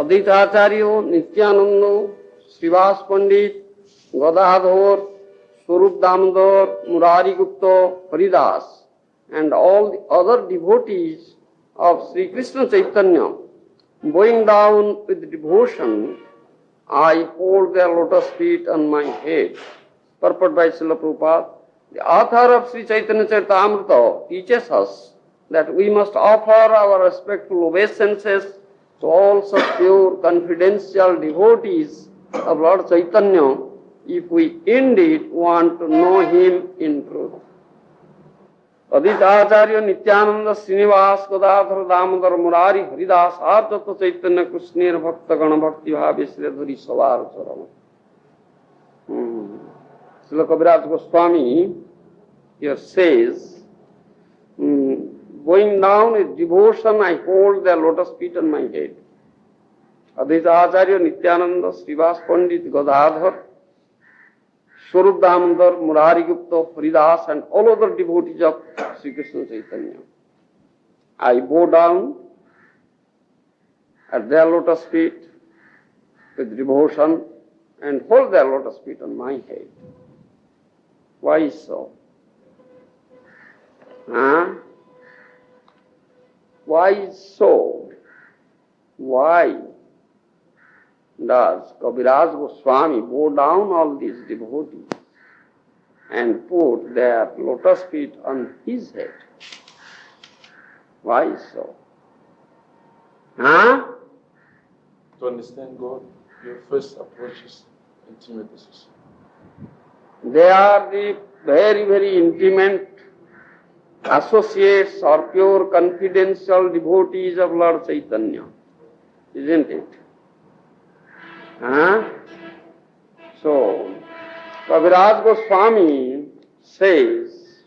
Advaita-acharya, Nityananda, Srivas Pandit, Gadadhar, Swarup Damodar, Murari Gupta, Haridas, and all the other devotees of Sri Krishna Chaitanya, bowing down with devotion, I hold their lotus feet on my head. Purport by Srila Prabhupada. The author of Sri Caitanya-caritāmṛta teaches us that we must offer our respectful obeisances to all such pure, confidential devotees of Lord Chaitanya if we indeed want to know him in truth. Advaita-acharya, Nityananda, Srinivas, Gadadhar, Damodar, Murari, Haridas, Ādi-līlā, Chaitanya, Krishnera, Bhakta, Gana, Bhakti, Bhavi, Sridhari, Savar, Sarama. Srila Kaviraj Goswami here says, going down with devotion, I hold their lotus feet on my head. Advaita-acharya, Nityananda, Srivas Pandit, Gadadhar, Swarup Damodar, Murari Gupta, Haridas, and all other devotees of Sri Krishna Chaitanya. I bow down at their lotus feet with devotion and hold their lotus feet on my head. Why so? Why so? Why does Kaviraj Goswami bow down all these devotees and put their lotus feet on his head? Why so? To understand God, your first approach is intimate association. They are the very, very intimate associates or pure confidential devotees of Lord Chaitanya, isn't it? So, Kaviraj Goswami says,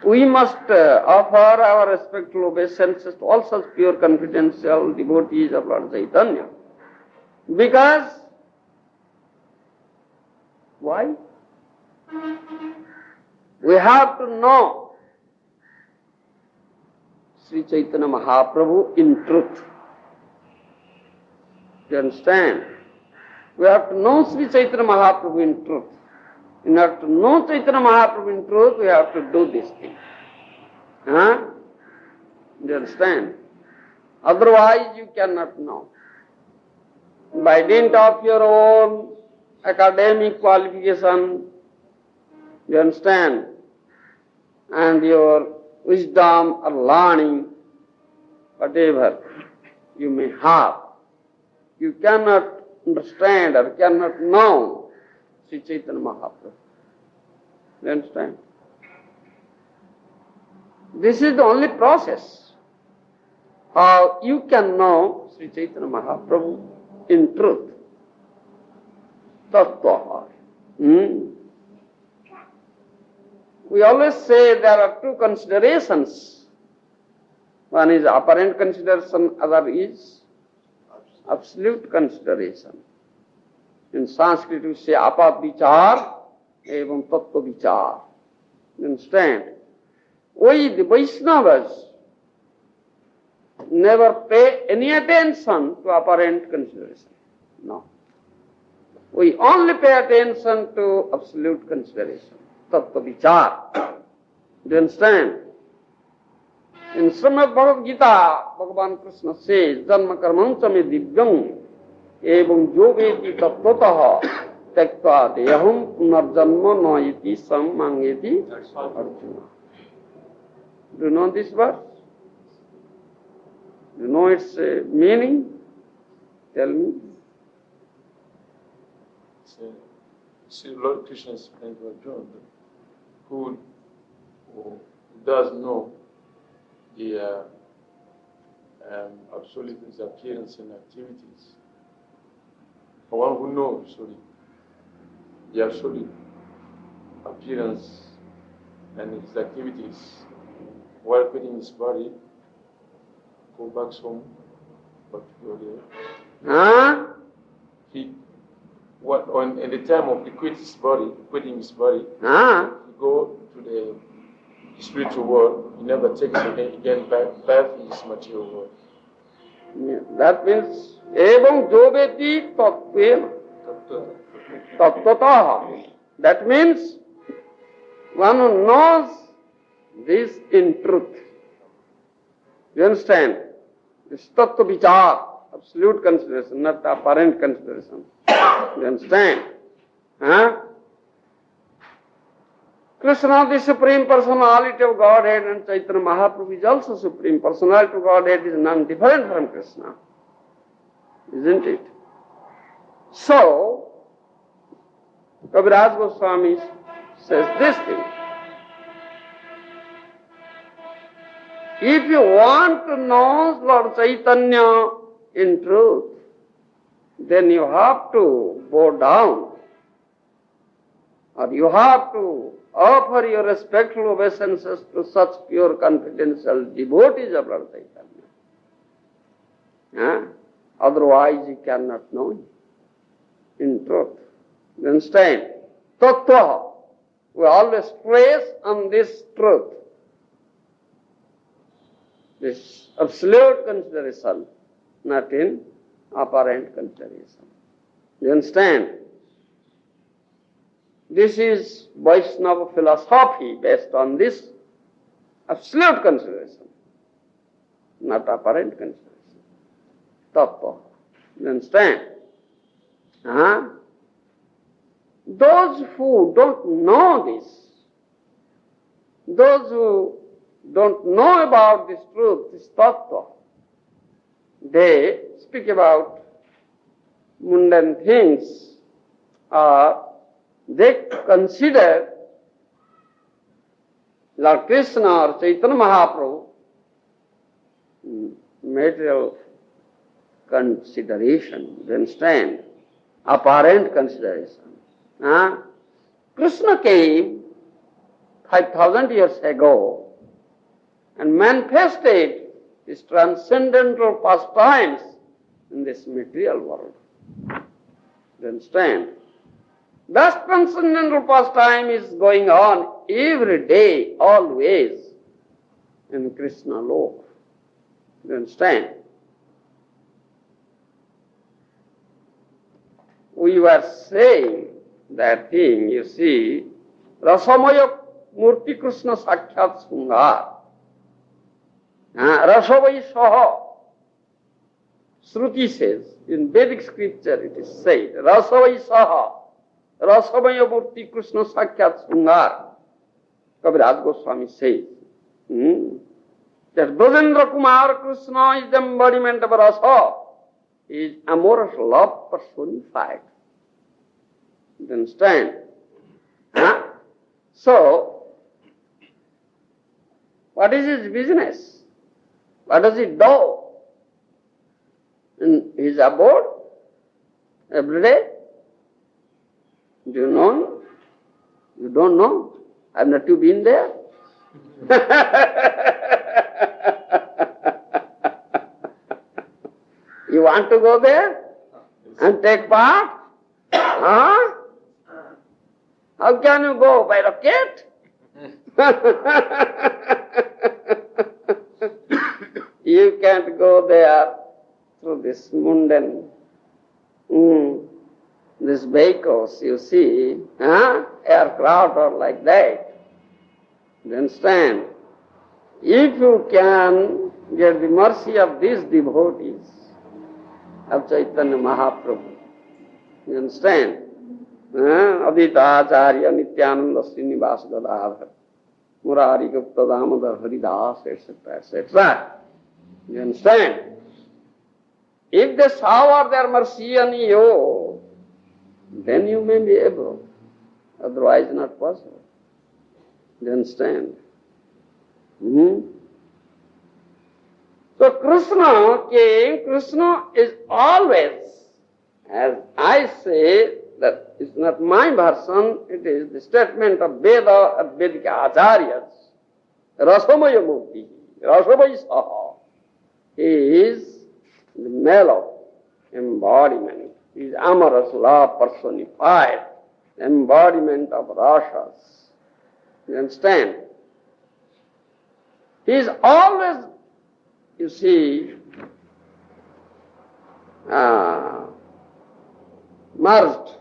we must offer our respectful obeisances to all such pure confidential devotees of Lord Chaitanya. Because, why? We have to know Sri Chaitanya Mahaprabhu in truth. You understand? We have to know Sri Chaitanya Mahaprabhu in truth. In order to know Chaitanya Mahaprabhu in truth, we have to do this thing. You understand? Otherwise, you cannot know. By dint of your own academic qualification, you understand, and your wisdom or learning, whatever you may have, you cannot understand or cannot know Sri Chaitanya Mahaprabhu. You understand? This is the only process how you can know Sri Chaitanya Mahaprabhu in truth. Tattva. We always say there are two considerations. One is apparent consideration, other is absolute consideration. In Sanskrit we say apat vichar evam tattva vichar. You understand? We, the Vaishnavas, never pay any attention to apparent consideration. No. We only pay attention to absolute consideration. Tattva vichar. Do you understand? In Srimad Bhagavad Gita, Bhagavan Krishna says, Janma karmancha me divyam evam yogeti tattvataha tektva deyaham punarjanma nayati sammangeti Arjuna. Do you know this verse? Do you know its meaning? Tell me. See, Lord Krishna explained to Arjuna who does know the absolute appearance and activities. The one who knows the absolute appearance and his activities while quitting his body, go back home, but go there. In the time of quitting his body, he go to the spiritual world. He never takes again back in his material world. That means evam joveti tattvena. Tattvataha. That means one who knows this in truth. You understand? This tattva vichar, absolute consideration, not apparent consideration. You understand? Huh? Krishna, the Supreme Personality of Godhead, and Chaitanya Mahaprabhu is also Supreme Personality of Godhead, is none different from Krishna. Isn't it? So, Kaviraj Goswami says this thing. If you want to know Lord Chaitanya in truth, then you have to bow down, or you have to offer your respectful obeisances to such pure confidential devotees of Lord Chaitanya. Otherwise you cannot know him in truth. You understand? Tattva. We always stress on this truth, this absolute consideration, not in apparent consideration. You understand? This is Vaishnava philosophy based on this absolute consideration, not apparent consideration. Tattva. You understand? Those who don't know this, those who don't know about this truth, this tattva, they speak about mundane things, or they consider Lord Krishna or Chaitanya Mahaprabhu material consideration, you understand? Apparent consideration. Krishna came 5,000 years ago and manifested his transcendental pastimes in this material world. You understand? That transcendental pastime is going on every day, always, in Krishna Lok. You understand? We were saying that thing, you see, Rasamaya Murti Krishna Sakshat Sungar. Rasavai Saha. Shruti says, in Vedic scripture it is said, Rasavai Saha. Rasamaya Murti Krishna Sakshat Sungar. Kaviraj Goswami says that Brajendra Kumar Krishna is the embodiment of rasa. He is amorous love personified. You understand? So, what is his business? What does he do in his abode every day? Do you know? You don't know? Have not you been there? You want to go there and take part? How can you go? By rocket? You can't go there through this mundane, these vehicles, you see, aircraft or like that. You understand? If you can get the mercy of these devotees of Chaitanya Mahaprabhu, you understand? Ādi-līlā, Nityananda, Srinivas, Gadadhar, Murari, Gupta, Damodar, Haridas, etc., etc. You understand? If they shower their mercy on you, then you may be able. Otherwise not possible. You understand? So Krishna came, Krishna is always, as I say, that is not my version, it is the statement of Veda, of Vedic Acharyas. Rasamaya Mukti, Rasamaya Saha. He is the mellow embodiment. He is amorous love personified, embodiment of rasas. You understand? He is always, you see, merged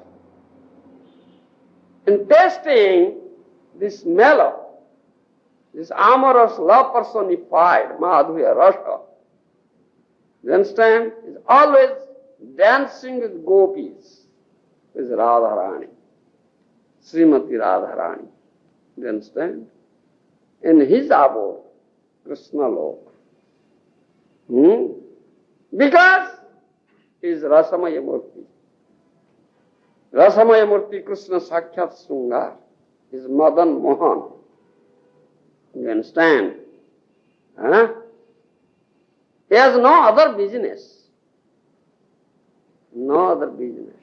in tasting this mellow, this amorous love personified, Madhurya Rasa. You understand? Is always dancing with gopis, with Radharani, Srimati Radharani. You understand? In his abode, Krishna Lok. Because he is Rasamaya Murti. Rasamaya Murti Krishna Sakshat Sungar is Madan Mohan. You understand? Huh? He has no other business. No other business.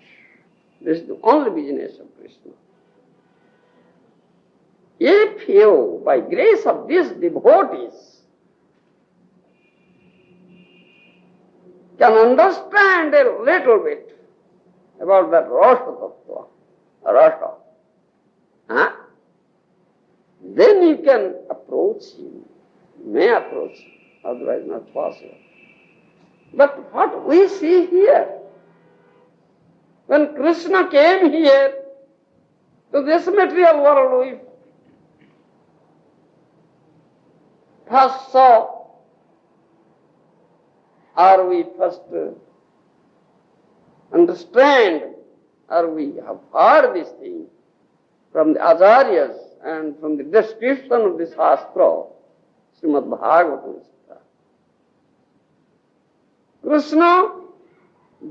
This is the only business of Krishna. If you, by grace of these devotees, can understand a little bit about that Rasa Tattva, Rasa, then you can approach him, may approach him, otherwise not possible. But what we see here, when Krishna came here to this material world, we first saw, or we first understand, or we have heard this thing from the Acharyas and from the description of the Shastra, Srimad Bhagavatam. Krishna,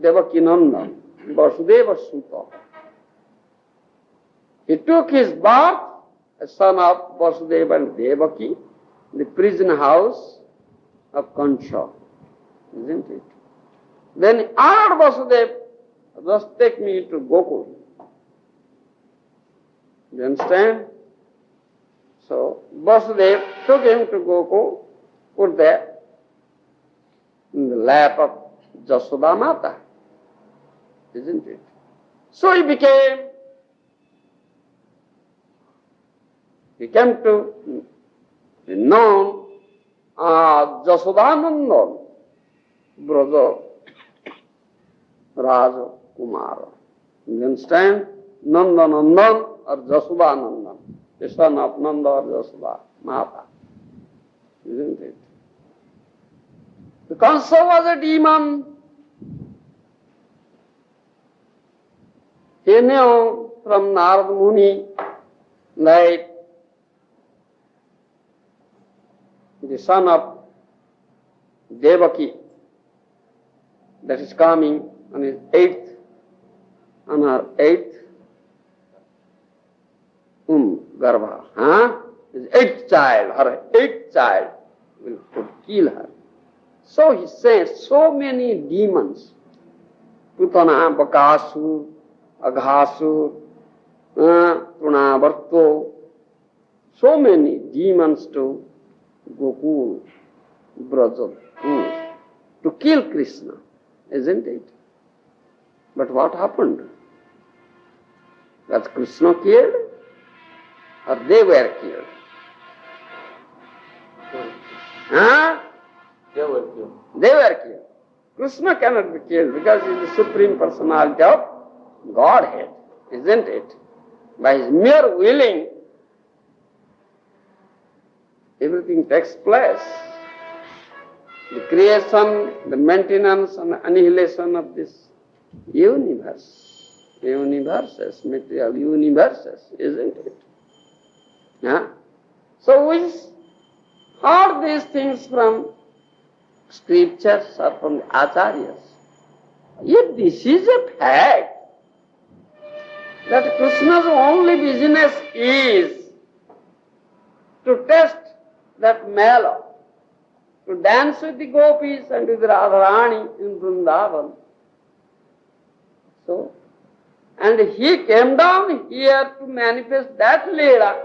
Devaki Nandan, Vasudeva Suta. He took his birth, a son of Vasudeva and Devaki, the prison house of Kansha, isn't it? Then he asked Vasudeva, just take me to Gokul. You understand? So Vasudeva took him to Gokul, put there in the lap of Jasoda Mata, isn't it? So he came to be known as Jasodanandan Braja Raja Kumara. You understand? Nandanandan or Jasodanandan, the son of Nanda or Jasoda Mata, isn't it? The Kansa was a demon. He knew from Narad Muni that the son of Devaki, that is coming on her eighth Garbha, his eighth child, her eighth child would kill her. So he says, so many demons, Putana, Bakasur, Aghasur, Trunavarto, so many demons to Gokul, Braja, to kill Krishna, isn't it? But what happened? Was Krishna killed or they were killed? They were killed. They were killed. Krishna cannot be killed because he is the Supreme Personality of Godhead, isn't it? By his mere willing, everything takes place. The creation, the maintenance and annihilation of this universes, material universes, isn't it? So we heard these things from scriptures or from the acharyas. If this is a fact, that Krishna's only business is to test that mellow, to dance with the gopis and with Radharani in Vrindavan. So, and he came down here to manifest that Leela,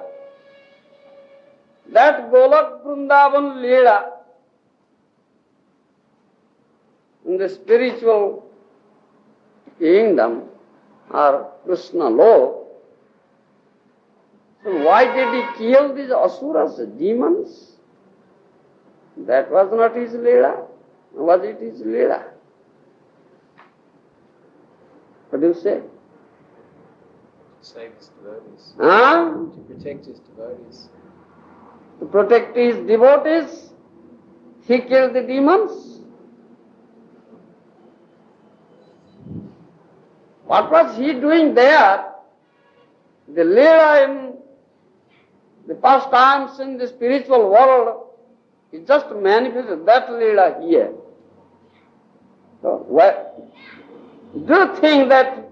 that Golak Vrindavan Leela, in the spiritual kingdom or Krishna law. So why did he kill these asuras, demons? That was not his Leela. Was it his Leela? What do you say? To save his devotees. Huh? To protect his devotees. To protect his devotees, he killed the demons. What was he doing there? The Leela in the past times in the spiritual world, he just manifested that Leela here. So, do you think that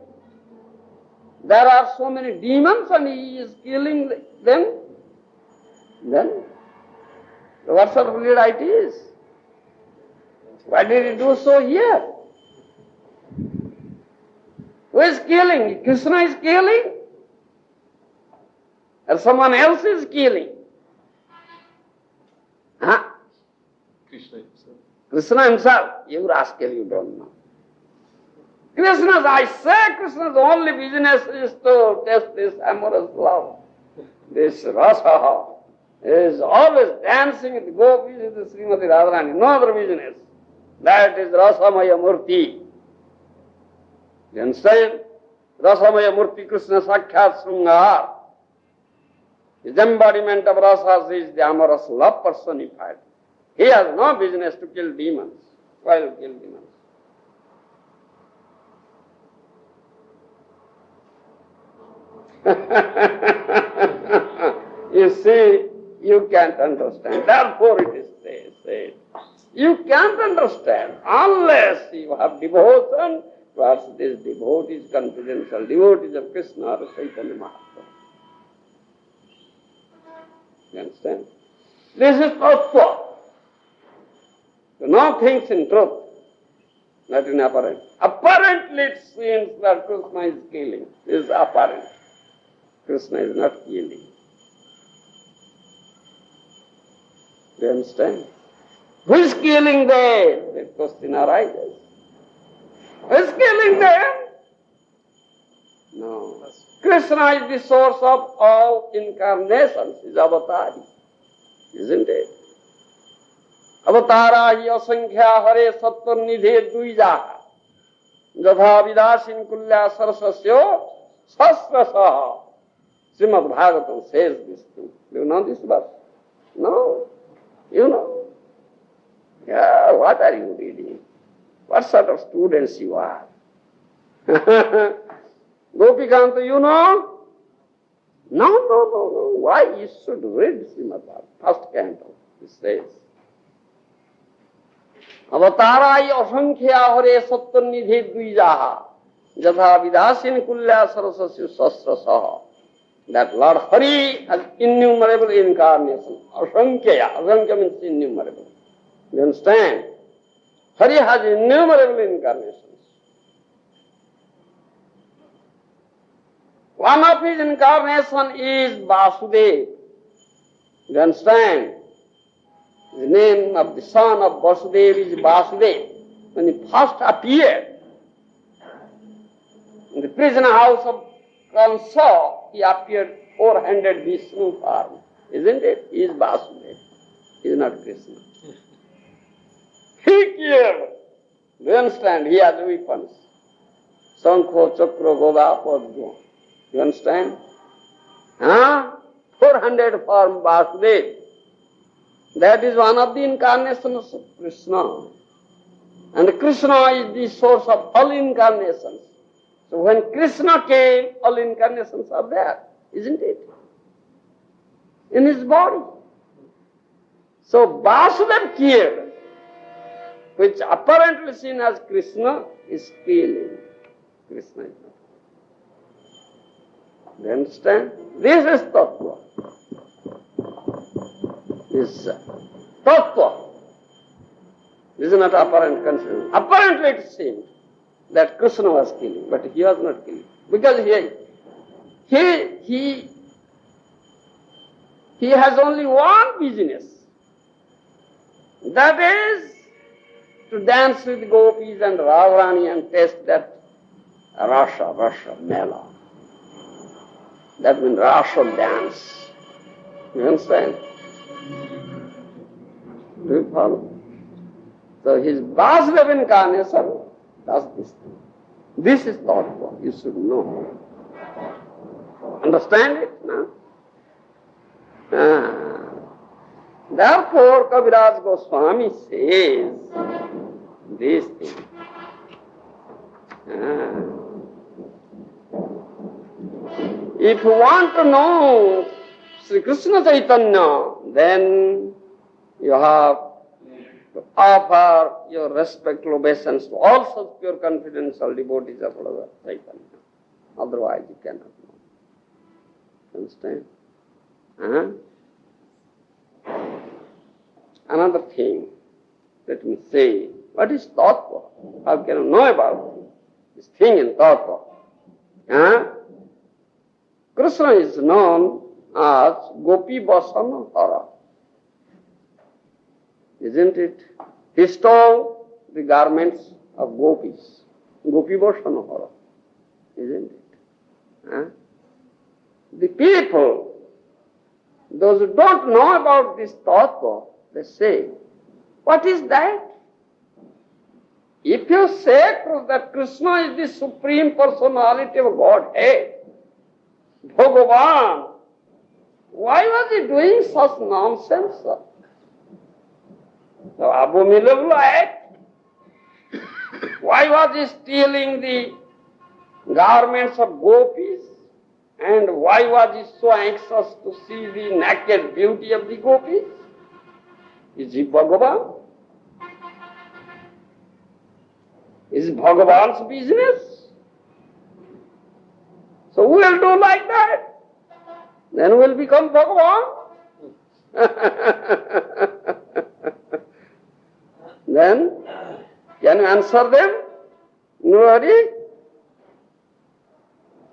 there are so many demons and he is killing them? Then, what sort of Leela it is? Why did he do so here? Who is killing? Krishna is killing? Or someone else is killing? Huh? Krishna himself. Krishna himself. You rascal, you don't know. Krishna's only business is to test this amorous love. This rasa is always dancing with gopis with the Srimati Radharani. No other business. That is Rasamaya Murti. You understand? Rasamaya Murti Krishna Sakshat Sringar. His embodiment of rasas is the amorous love personified. He has no business to kill demons. Why will kill demons? You see, you can't understand. Therefore it is said. You can't understand unless you have devotion towards these devotees, confidential devotees of Krishna or Caitanya Mahaprabhu. You understand? This is tattva. To know things in truth, not in apparent. Apparently it seems that Krishna is killing. This is apparent. Krishna is not killing. Do you understand? Who is killing them? The question arises. Who is killing them? No. Krishna is the source of all incarnations, is avatari. Isn't it? Avatara hi asankhya hare sattva nidhe duijaha jatha vidasin kulya sarasasyo sasrasaha. Srimad Bhagavatam says this thing. Do you know this verse? No. You know. Yeah, what are you reading? What sort of students you are? Gopikanta, you know? No. Why you should read Srimad Bhagavatam? First canto, it says. Avatarai asankhya hare sattva nidhe dvijaha jatha vidasin kulya sarasasya sasrasaha. That Lord Hari has innumerable incarnations. Asankhya means innumerable. You understand? Hari has innumerable incarnations. One of his incarnation is Vasudeva. You understand? The name of the son of Vasudeva is Vasudeva. When he first appeared in the prison house of Kansa, he appeared 400 Vishnu form. Isn't it? He is Vasudeva. He is not Krishna. He killed. Do you understand? He has weapons. Sankho, Chakra, Goda, Padma. You understand? 400 form Vasudeva. That is one of the incarnations of Krishna. And Krishna is the source of all incarnations. So when Krishna came, all incarnations are there, isn't it? In his body. So Vasudeva killed, which apparently seen as Krishna, is killing. Krishna is not. Do you understand? This is tattva. This is tattva. This is not apparent confusion. Apparently it seemed that Krishna was killing, but he was not killing. Because he has only one business. That is to dance with gopis and Radharani and taste that rasa, mela. That means rasa dance. You understand? Do you follow? So his Vasudeva incarnation does this thing. This is thoughtful. You should know. Understand it? No? Therefore, Kaviraj Goswami says this thing. If you want to know Sri Krishna Chaitanya, then you have to offer your respectful obeisance to all such pure confidential devotees of Lord Chaitanya. Otherwise you cannot know. Understand? Another thing, let me say, what is tattva? How can you know about this thing in tattva? Krishna is known as Gopi Vasana Hara. Isn't it? He stole the garments of gopis. Gopi Vasana Hara. Isn't it? The people, those who don't know about this tattva, they say, what is that? If you say that Krishna is the Supreme Personality of Godhead, Bhagavan, why was he doing such nonsense? The abominable act. Why was he stealing the garments of gopis? And why was he so anxious to see the naked beauty of the gopis? Is he Bhagavan? Is Bhagavan's business? So we will do like that. Then we will become Bhagavan. Then, can you answer them? Nobody?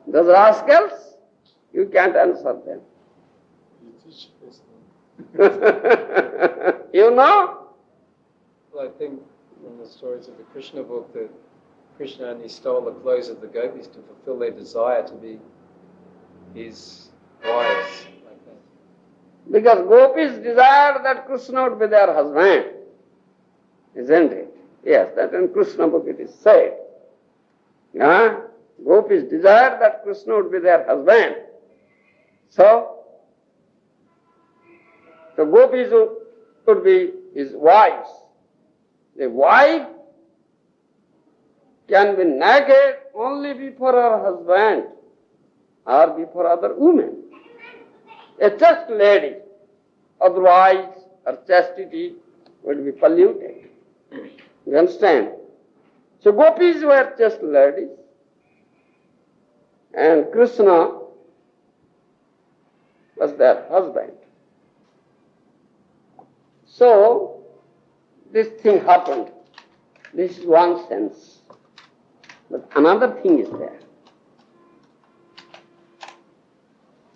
Those rascals? You can't answer them. You teach us. You know? Well, I think from the stories of the Krishna book that Krishna only stole the clothes of the gopis to fulfill their desire to be his wives, like that. Because gopis desired that Krishna would be their husband. Isn't it? Yes, that in Krishna book it is said. Gopis desired that Krishna would be their husband. So gopis would be his wives. The wife can be naked only before her husband or before other women. A chaste lady, otherwise her chastity would be polluted. You understand? So gopis were chaste ladies and Krishna was their husband. So this thing happened. This is one sense. But another thing is there.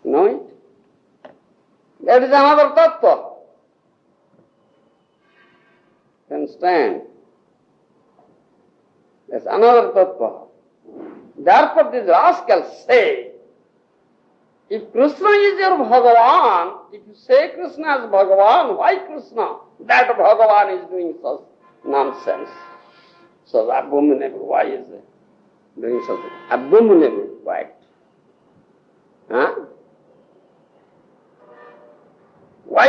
You know it? That is another tattva. You understand? That's another tattva. Therefore these rascals say, if Krishna is your Bhagavan, if you say Krishna is Bhagavan, why Krishna? That Bhagavan is doing such nonsense. So abominable. Why is it doing such abominable act? Why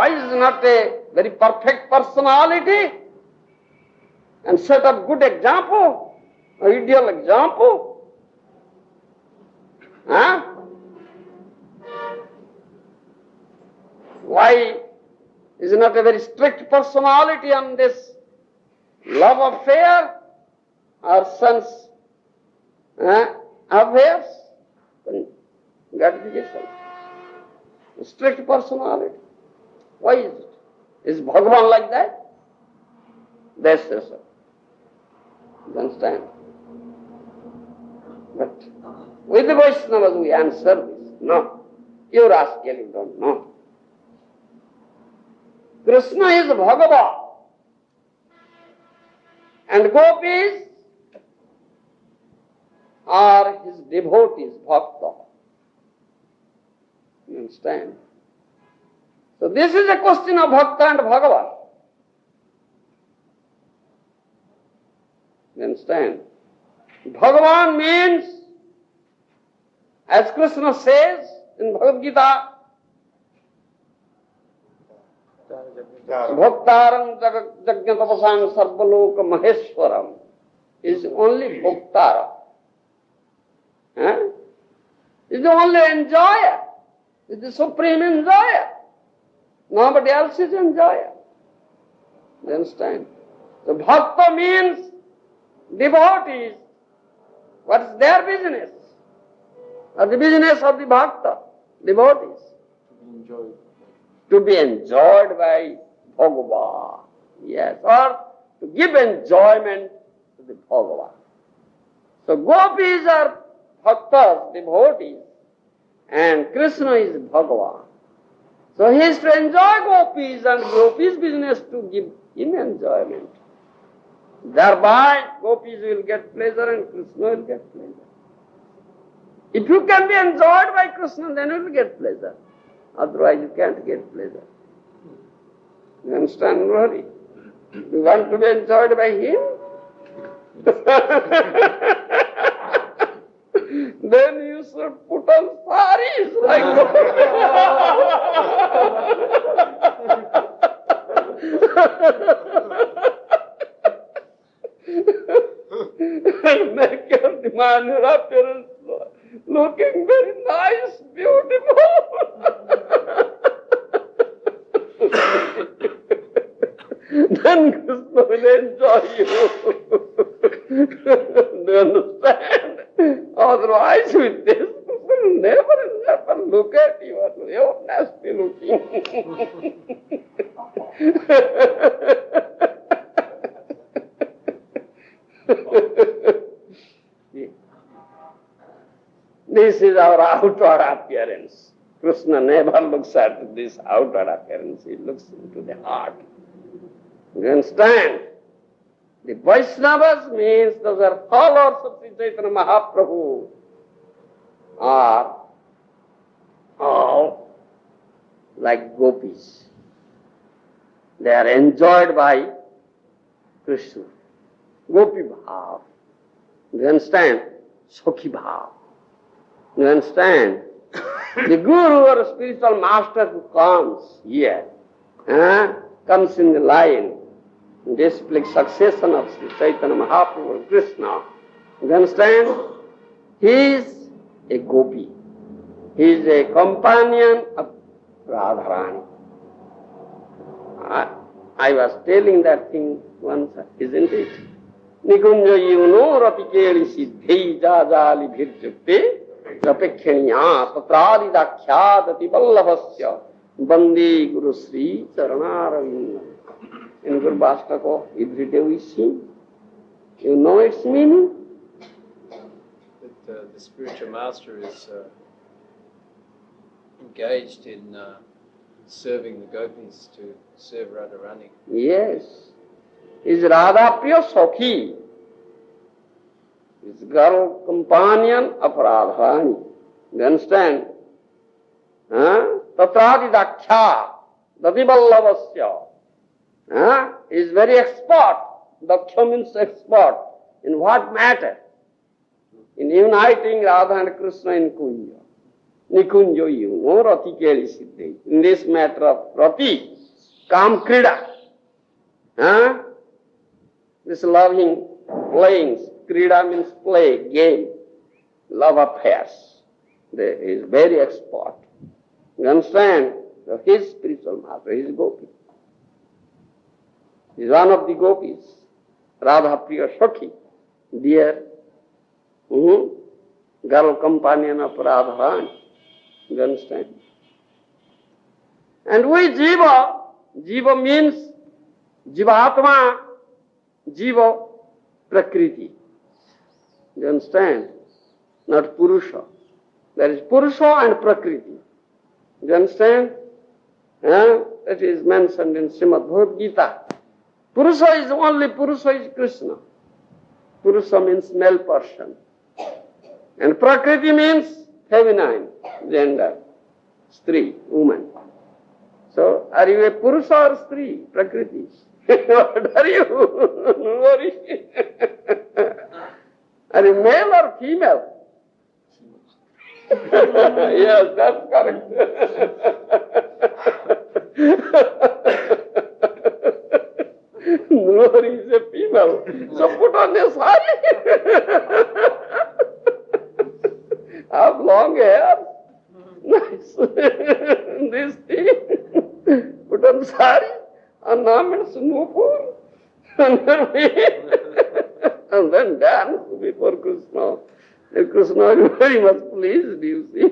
is not a very perfect personality and set up good example, ideal example? Why is not a very strict personality on this love affair or sense affairs? Gratification. Strict personality. Why is it? Is Bhagavan like that? They say so. You understand? But with the Vaishnavas we answer this. No. You rascal, you don't know. Krishna is Bhagavan. And gopis are his devotees, bhakta. You understand? So this is a question of bhakta and Bhagavan. You understand? Bhagavan means, as Krishna says in Bhagavad Gita, Bhoktaram Jagnatapasang Sarvaloka Maheshwaram is only Bhoktara. Is the only enjoyer. Is the supreme enjoyer. Nobody else is enjoyer. You understand? So Bhakta means devotees. What is their business? Or the business of the Bhakta, devotees. To be enjoyed by Bhagavan. Yes, or to give enjoyment to the Bhagavan. So gopis are bhaktas, devotees, and Krishna is Bhagavan. So he is to enjoy gopis, and gopis' business to give him enjoyment. Thereby gopis will get pleasure and Krishna will get pleasure. If you can be enjoyed by Krishna, then you will get pleasure. Otherwise you can't get pleasure. You understand, Rohari? You want to be enjoyed by him? Then you should put on saris like and make your demand, your appearance looking very nice, beautiful. Then Krishna will enjoy you. Do you understand? Otherwise with this, Krishna will never look at you. You're nasty looking. This is our outward appearance. Krishna never looks at this outward appearance. He looks into the heart. You understand? The Vaishnavas means those are followers of Sri Chaitanya Mahaprabhu are all like gopis. They are enjoyed by Krishna. Gopi bhav. You understand? Sokhi bhav. You understand? The guru or spiritual master who comes here, comes in the line, displays succession of Sri Chaitanya Mahaprabhu and Krishna. You understand? He is a gopi. He is a companion of Radharani. I was telling that thing once, isn't it? Nikunja yuno ratikeli siddhei jajali bhirjukte rapekkhaniya tatrādidakhyādati vallabhasya bande guru sri charanāravindam. In Guru Bhastaka, every day we sing. You know its meaning? That the spiritual master is engaged in serving the gopis to serve Radharani. Yes. Is Radha Priya Sakhi. Is girl companion of Radharani. You understand? Tatrādidakhyā dativallavasya. Is very expert. Daksha means expert. In what matter? In uniting Radha and Krishna in Kunja. Nikunjo yuno rati keli siddhi. In this matter of rati, kam krida. This loving playing. Krida means play, game, love affairs. He is very expert. You understand? So his spiritual master, he is gopi. He is one of the gopis. Radha Priya Sakhi, dear girl companion of Radharani. You understand? And we Jiva, Jiva means Jivatma, Jiva Prakriti. You understand? Not Purusha. There is Purusha and Prakriti. You understand? That is mentioned in Srimad Bhagavad Gita. Purusha is Krishna. Purusha means male person. And Prakriti means feminine gender. Stree, woman. So, are you a Purusha or Stree? Prakriti. What are you? No worry. Are Are you male or female? Yes, that's correct. Noor is a female, so put on a sari. Have long hair. Nice. This thing. Put on sari. And name is Nupur. And then dance before Krishna. Krishna is very much pleased, you see.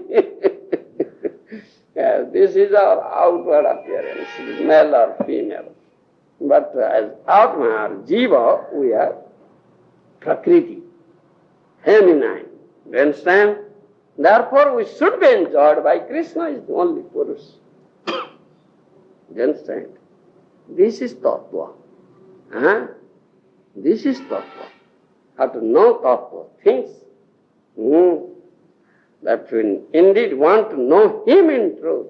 Yes, this is our outward appearance, male or female. But as Atma, Jiva, we are Prakriti, feminine. You understand? Therefore, we should be enjoyed by Krishna is the only Purus. You understand? This is Tattva. Huh? This is Tattva. How to know Tattva, things. That we indeed want to know Him in truth,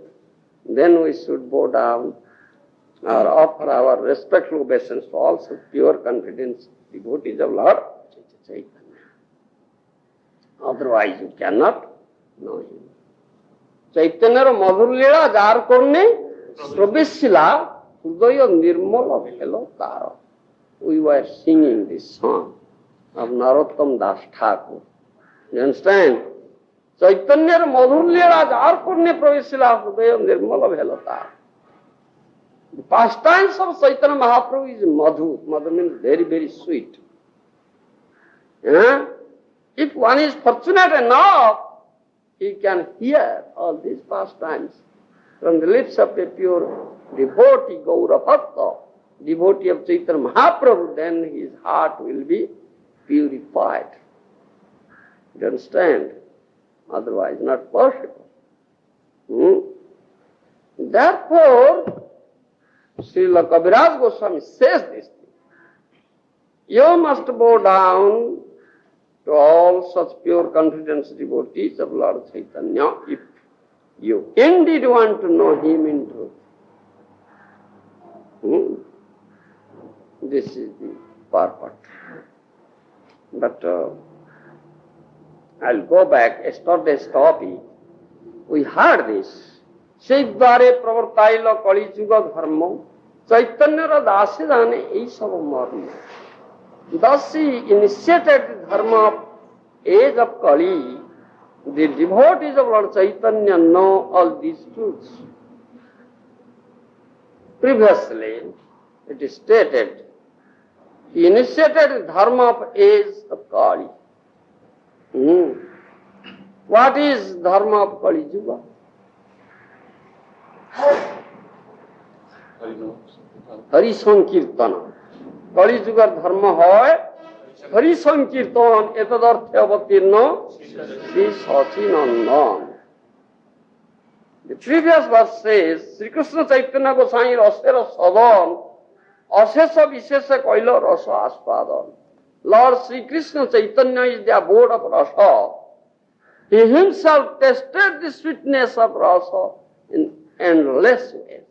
then we should bow down or offer our respectful obeisance to all such pure confidence devotees of Lord Chaitanya. Otherwise you cannot know Him. Chaitanya Madhur-līlā jar korne prabeshila hrudayo nirmala bhelo tara. We were singing this song of Narottam Das Thakur. You understand? Chaitanya Madhur-līlā jar korne prabeshila hrudayo nirmala bhelo tara. The pastimes of Chaitanya Mahaprabhu is madhu. Madhu means very, very sweet. If one is fortunate enough, he can hear all these pastimes from the lips of a pure devotee, Gour Bhakta, devotee of Chaitanya Mahaprabhu, then his heart will be purified. You understand? Otherwise not possible. Therefore, Srila Kaviraj Goswami says this thing. You must bow down to all such pure confidence devotees of Lord Chaitanya if you indeed want to know Him in truth. This is the purport. But I'll go back, yesterday's topic. We heard this. Seidvare pravartaila kali juga dharma. Chaitanya dasi dane ei sab marma. Thus he initiated the dharma of age of Kali. The devotees of Lord Chaitanya know all these truths. Previously, it is stated, he initiated the dharma of age of Kali. What is dharma of Kali Yuga? Hari Sankirtana. Kali Yuga dharma hoy Hari Sankirtan etadarthe avatirna Sri Sachinandan. The previous verse says, Sri Krishna Chaitanya Goswami Rasera Sadan Asesa Vishesa Kaila Rasa Aspadan. Lord Sri Krishna Chaitanya is the abode of Rasa. He himself tested the sweetness of Rasa in endless ways.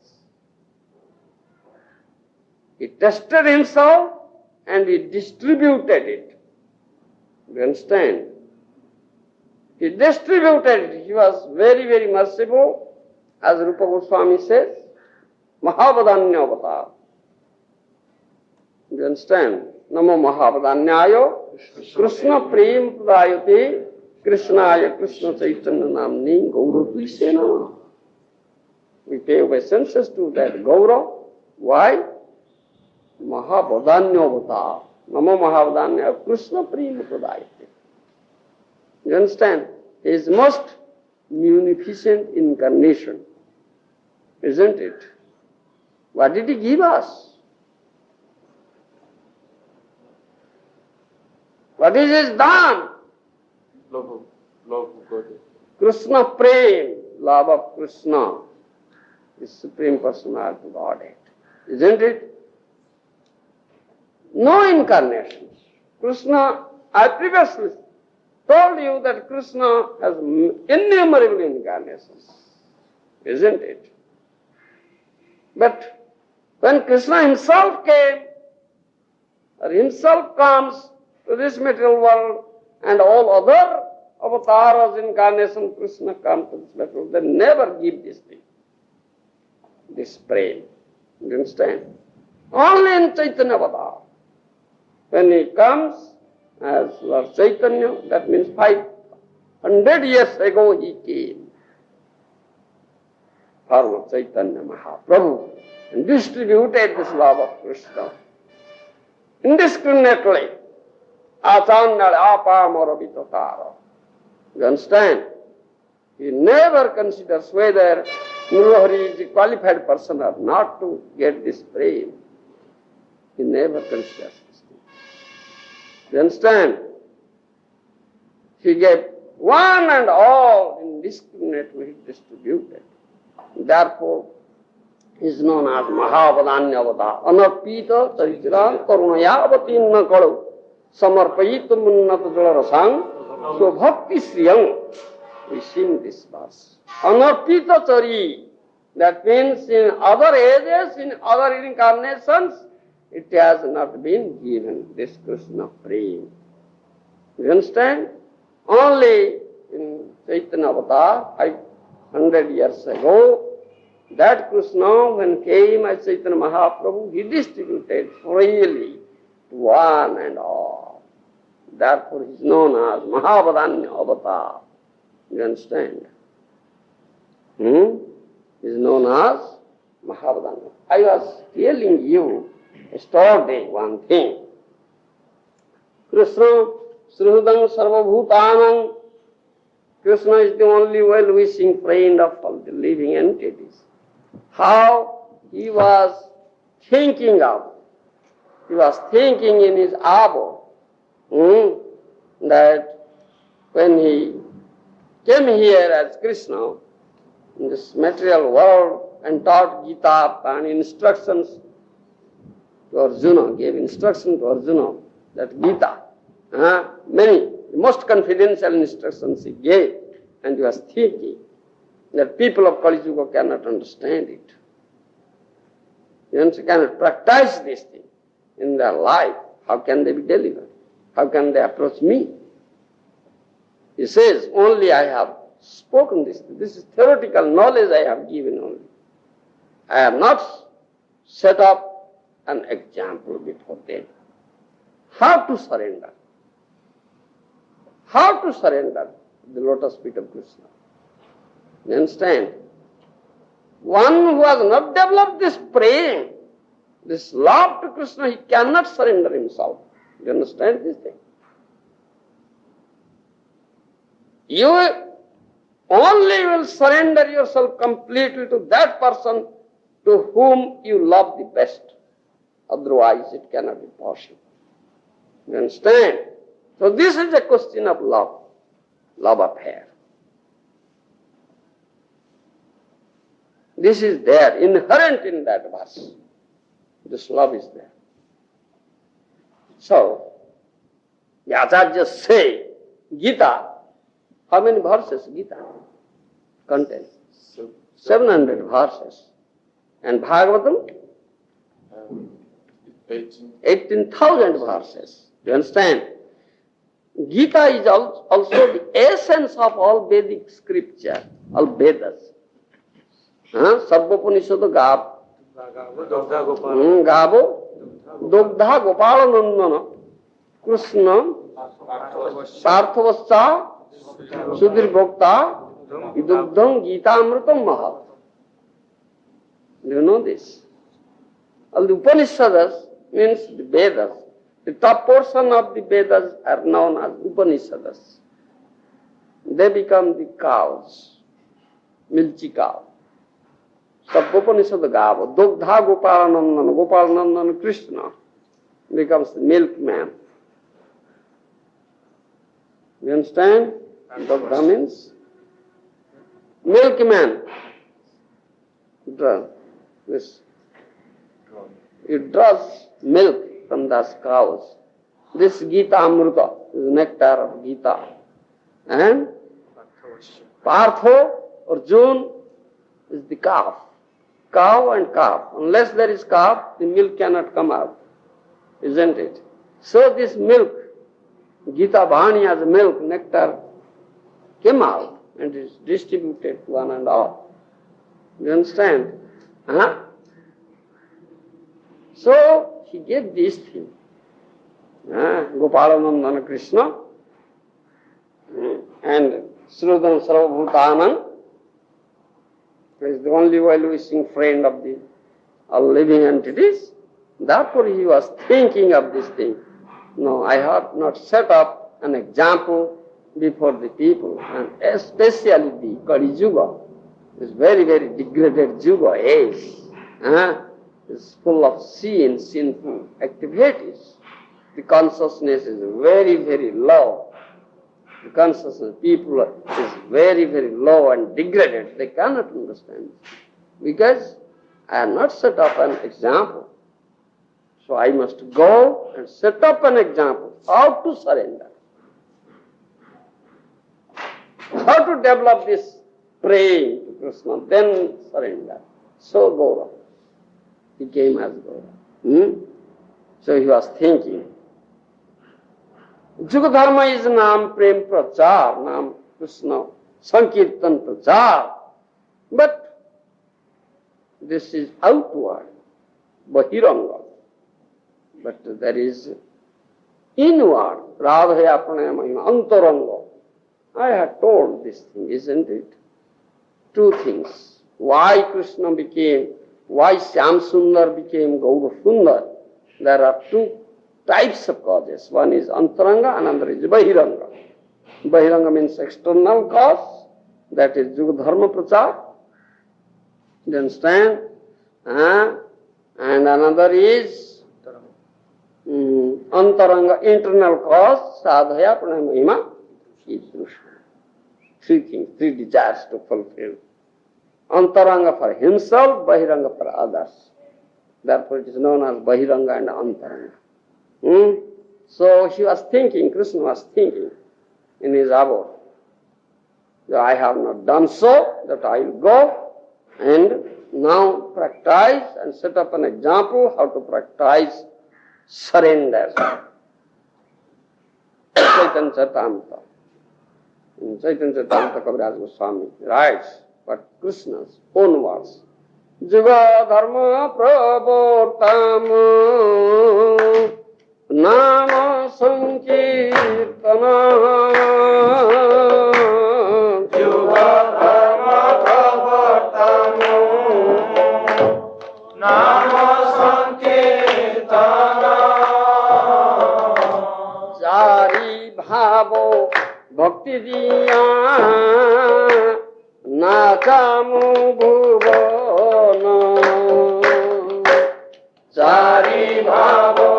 He tested himself and he distributed it. You understand? He distributed it. He was very, very merciful. As Rupa Goswami says, Mahavadanya. You understand? Namo Mahavadanyaya Krishna Prem Pradayate Krishnaya Krishna Chaitanya Namni Gaura. We pay obeisances to that Gaura. Why? Mahavadanya. Namo Mahavadanya Krishna Prem Pradayate. You understand? His most munificent incarnation. Isn't it? What did he give us? What is his done? Love of God. Krishna Prem, love of Krishna, is Supreme Personality of Godhead. Isn't it? No incarnations. Krishna, I previously told you that Krishna has innumerable incarnations. Isn't it? But when Krishna himself came, or himself comes to this material world, and all other avatars, incarnation, Krishna comes to this battle, they never give this thing, this prema. You understand? Only in Chaitanya avatar. When he comes as Lord Chaitanya, that means 500 years ago he came. Form of Chaitanya Mahaprabhu, and distributed this love of Krishna indiscriminately. Acanyal apamaravitatara. You understand? He never considers whether Muruhari is a qualified person or not to get this prema. He never considers this thing. You understand? He gave one and all indiscriminately distributed. Therefore, he is known as Mahavadanyavada. Anarpita Charitirang Karunaya Avatinna Kalu Samarpayitum Unnata Jalarasang Swabhakti Sriyang. We sing this verse. Anarpita Chari. That means in other ages, in other incarnations, it has not been given, this Krishna prema. You understand? Only in Chaitanya Avatar, 500 years ago, that Krishna, when came as Chaitanya Mahaprabhu, he distributed freely to one and all. Therefore he is known as Mahavadanya Avatar. You understand? He is known as Mahavadanya. I was telling you yesterday one thing. Krishna, Srihudam Sarvabhutanam. Krishna is the only well-wishing friend of all the living entities. How he was thinking of, he was thinking in his abode, that when he came here as Krishna in this material world and taught Gita and instructions to Arjuna, gave instruction to Arjuna that Gita, many, most confidential instructions he gave, and he was thinking that people of Kali Yuga cannot understand it. They cannot practice this thing in their life. How can they be delivered? How can they approach me? He says, only I have spoken this. This is theoretical knowledge I have given only. I have not set up an example before them. How to surrender? How to surrender the lotus feet of Krishna? You understand? One who has not developed this prema, this love to Krishna, he cannot surrender himself. You understand this thing? You only will surrender yourself completely to that person to whom you love the best. Otherwise it cannot be possible. You understand? So this is a question of love, love affair. This is there, inherent in that verse. This love is there. So, the Acharyas say, Gita, how many verses Gita contains? 700 verses. And Bhagavatam? 18,000 verses. Do you understand? Gita is also the essence of all Vedic scripture, all Vedas. Sarvopanishad Gavo, Dogdha Gopalanandana, Krishna, Parthavascha, Sudhir Bhokta, Idugdham Gita-mṛtam Mahat. Do you know this? All the Upanishads means the Vedas. The top portion of the Vedas are known as Upanishads. They become the cows, milky cow. Sarvopanishad Gava, Dogdha Gopalanandana, Gopalanandana Krishna becomes the milkman. You understand? Dogdha means milkman. It draws milk from those cows. This Gita-mṛta is nectar of Gita. And Partho or June is the calf. Cow and calf. Unless there is calf, the milk cannot come out. Isn't it? So this milk Gita Bhani as milk, nectar came out and is distributed to one and all. You understand? Huh? So he gave these things. Gopalanandana Krishna and Srudan Sarvabhutanam is the only well-wishing friend of the all living entities. Therefore he was thinking of this thing. No, I have not set up an example before the people, and especially the Kali Yuga is very, very degraded Yuga age. It's full of sin, sinful activities. The consciousness is very, very low. The consciousness of people is very, very low and degraded. They cannot understand. Because I have not set up an example. So I must go and set up an example. How to surrender. How to develop this praying to Krishna, then surrender. So Gour. He came as Gour. So he was thinking. Yuga dharma is Nam Prem Prachar, Nam Krishna Sankirtan Prachar. But this is outward, Bahiranga. But there is inward, Radhaya Pranayama, Antaranga. I had told this thing, isn't it? Two things. Why Shyam Sundar became Gaur Sundar? There are two types of causes. One is Antaranga, another is Bahiranga. Bahiranga means external cause, that is Yuga Dharma Prachar. You understand? And another is Antaranga, internal cause, Sadhaya Pranayama. Three things, three desires to fulfill. Antaranga for himself, Bahiranga for others. Therefore it is known as Bahiranga and Antaranga. So he was thinking, Krishna was thinking in his abode, that I have not done so, that I will go and now practice and set up an example how to practice surrender. Caitanya-caritāmṛta. In Caitanya-caritāmṛta, Kaviraj Swami writes, but Krishna's own words. Yuga dharma pravartam nama sankirtana. Yuga dharma pravartam nama sankirtana. Jari bhavo bhakti diya nachamu bhuvana. Jari bhavo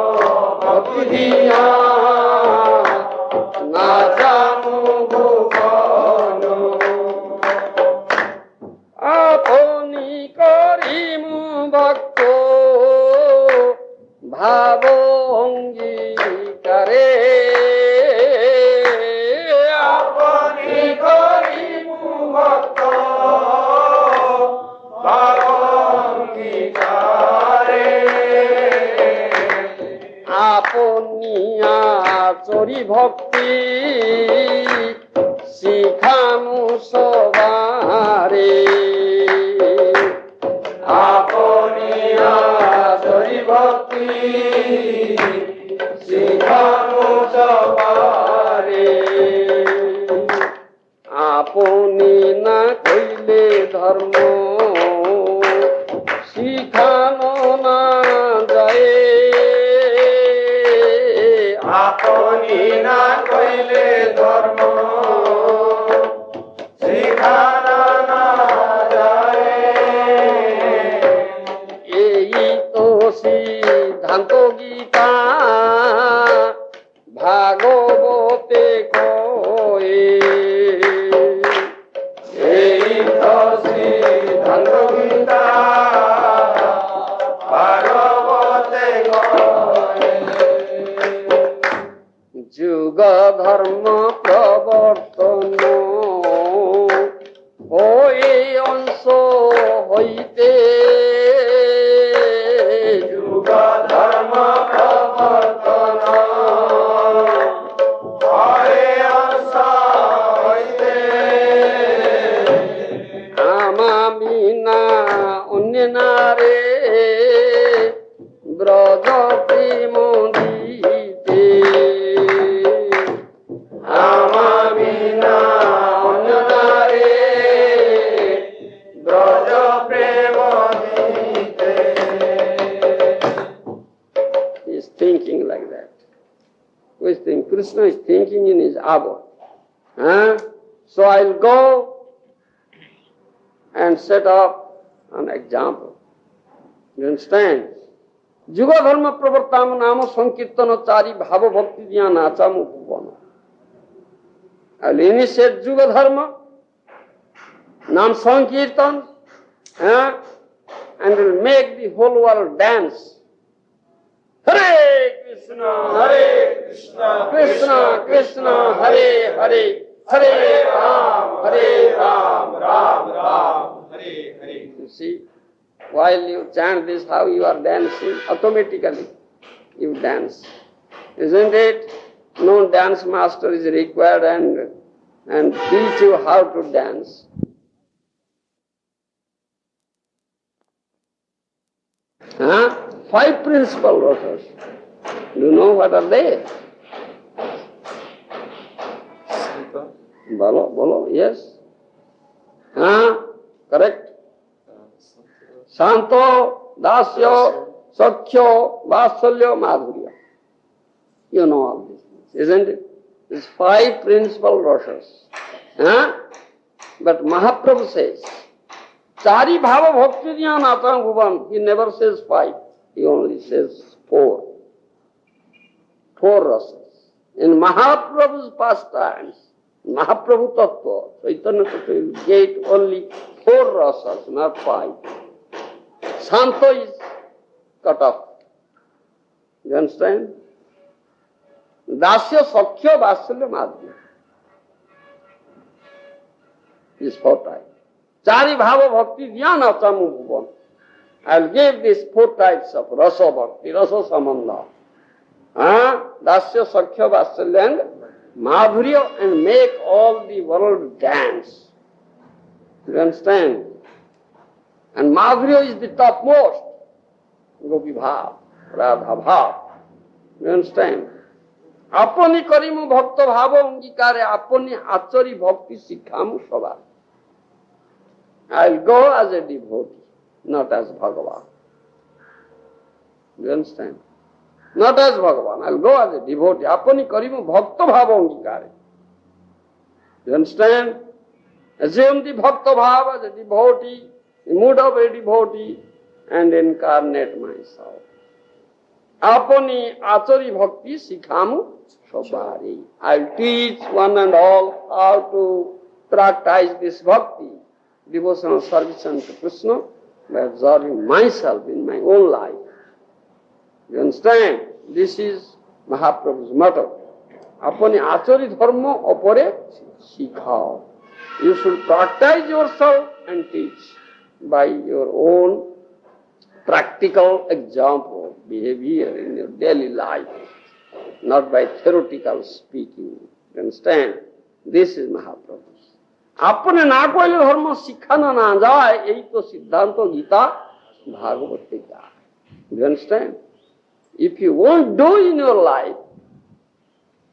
bhakti diya nachamu bhuvana. Apani karimu bhakto bhavo angikare. Chori bhakti sikhamu sobare. Aponiya chori bhakti sikhamu sobare. Aponi na koile dharma sikhano na jaye. Aponi na koile dharma sikhana na jaye. Ei to siddhanto Gita Bhagavate koe. Ei to siddhanto Gita Bhagavate koe. Yuga dharma pravartana hoy anso hoite. Yuga dharma pravartana Who is thinking? Krishna is thinking in his abode. So I'll go and set up an example. You understand? Juga dharma pravartam nama sankirtana chari bhava bhakti diya nachamu bhuvana. I'll initiate Juga dharma, nam sankirtan, and will make the whole world dance. Hare Krishna, Krishna Krishna, Hare Hare, Hare Ram, Ram Ram, Hare Hare. You see, while you chant this, how you are dancing, automatically you dance. Isn't it? No dance master is required and teach you how to dance. Five principal rotas. Do you know what are they? Bolo, yes. Correct. Santo, Dasyo, Sakhyo, Vasalya, Madhurya. You know all these things, isn't it? These five principal roshas. But Mahaprabhu says, Chari bhava bhakti dhyanatang bhuvan. He never says five. He only says four. Four rasas. In Mahaprabhu's pastimes, Mahaprabhu Tattva, Caitanya-caritāmṛta gave only four rasas, not five. Santo is cut off. You understand? Dasya, Sakhya, Vasalya, Madhurya. This four types. Chari bhava bhakti dhyanatamu bhuvan. I'll give these four types of rasa bhakti, rasa samandha. Dasya, Sakhya, Vasalya and Madhurya, and make all the world dance. You understand? And Madhurya is the topmost. Gopi bhav, Radha bhav. You understand? Apani karimu bhakta bhava angikare, apani achari bhakti sikhamu sabha. I'll go as a devotee, not as Bhagavan. You understand? Not as Bhagavan. I'll go as a devotee. Apani karimu bhakta bhava angikare. You understand? Assume the bhakta bhava as a devotee, the mood of a devotee, and incarnate myself. Apani achari bhakti sikhamu sabhari. I'll teach one and all how to practice this bhakti, devotional service unto Krishna, by absorbing myself in my own life. You understand? This is Mahaprabhu's motto. Apani achari dharma apare sikhao. You should practice yourself and teach by your own practical example, behavior in your daily life, not by theoretical speaking. You understand? This is Mahaprabhu. अपने ना कोई धर्म सिखाना ना जाए, यही तो सिद्धांत गीता भागवत का. You understand? If you won't do in your life,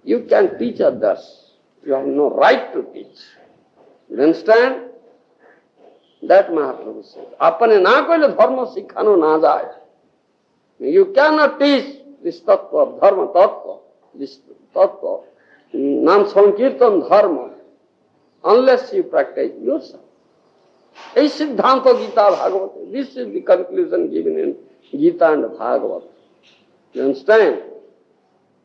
you can teach others. You have no right to teach. You understand? That Mahaprabhu said. अपने ना कोई धर्म सिखाना ना जाए. You cannot teach this tattva, dharma tattva, this tattva, nam sankirtan dharma, unless you practice yourself. A Siddhanta Gita Bhagavata. This is the conclusion given in Gita and Bhagavata. You understand?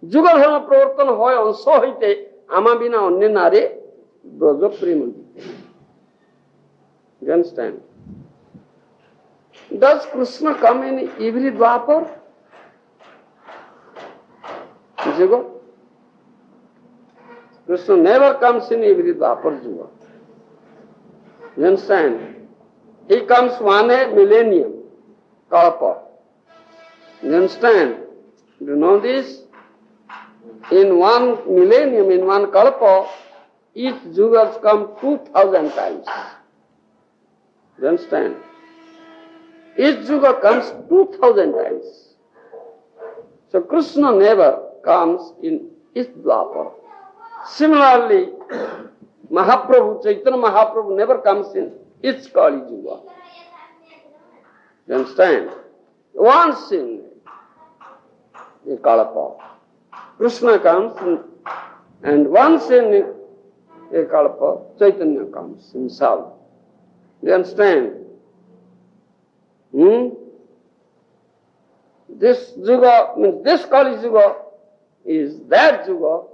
Juga dharma pravartana hoy anso hoite ama bina onne nare braja prema. You understand? Does Krishna come in every dwapar? Juga? Krishna never comes in every dwapar juga. You understand? He comes one a millennium, kalpa. You understand? Do you know this? In one millennium, in one kalpa, each yugas come 2000 times. You understand? Each yuga comes 2000 times. So Krishna never comes in each dwapar. Similarly, Mahaprabhu, Chaitanya Mahaprabhu never comes in each Kali Yuga. You understand? Once in a Kalapa. Krishna comes, and once in a kalpa, Chaitanya comes himself. You understand? This Yuga, means this Kali Yuga, is that Yuga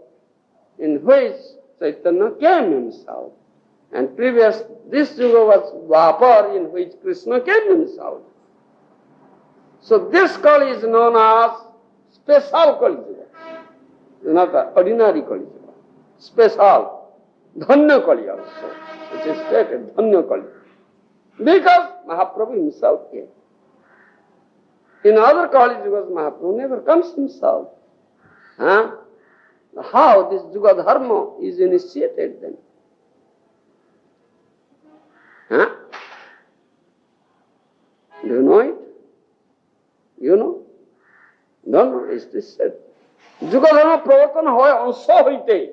in which Chaitanya came himself. And previous, this Yuga was Dwapar, in which Krishna came himself. So this Kali is known as special Kali Yuga. It's not an ordinary Kali Yuga. Special. Dhanya Kali also. It is stated, Dhanya Kali. Because Mahaprabhu himself came. In other Kali Yugas, Mahaprabhu never comes himself. How this Yuga Dharma is initiated then? Do you know it? You know? No, it's this said. Yuga Dharma pravartana hoy ansa hoite.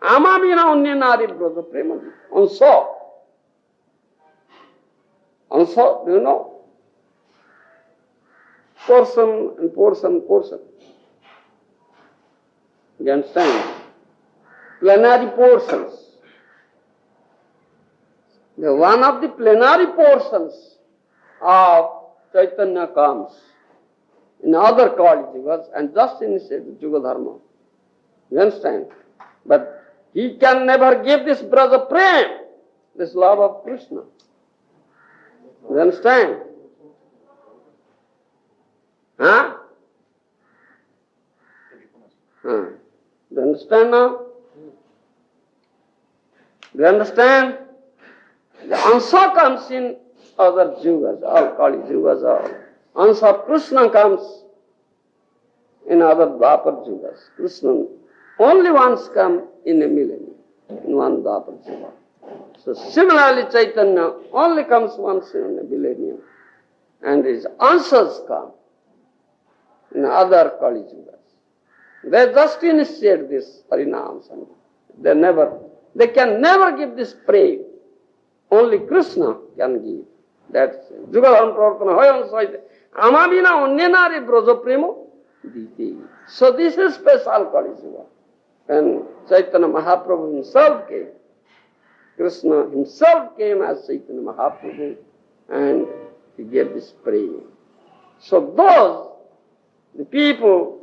Ama bina onne nari braja prema. Ansa. Ansa, do you know? Portion and portion. You understand? Plenary portions. The one of the plenary portions of Chaitanya comes in other Kali Yugas and just initiated Yuga Dharma. You understand? But he can never give this Braja Prem, this love of Krishna. You understand? Do you understand now? Do you understand? The answer comes in other Yugas, all Kali Yugas, all. Answer of Krishna comes in other Dwapar Yugas. Krishna only once come in a millennium, in one Dwapar Yuga. So similarly Chaitanya only comes once in a millennium, and his answers come in other Kali Yugas. They just initiate this Harinams, and they can never give this praise. Only Krishna can give. That's Yuga Dharma pravartana hoy ansa hoite. Ama bina onne nari braja premo diti. So this is special Kali Yuga. When Chaitanya Mahaprabhu himself came, Krishna himself came as Chaitanya Mahaprabhu, and he gave this praise. So those people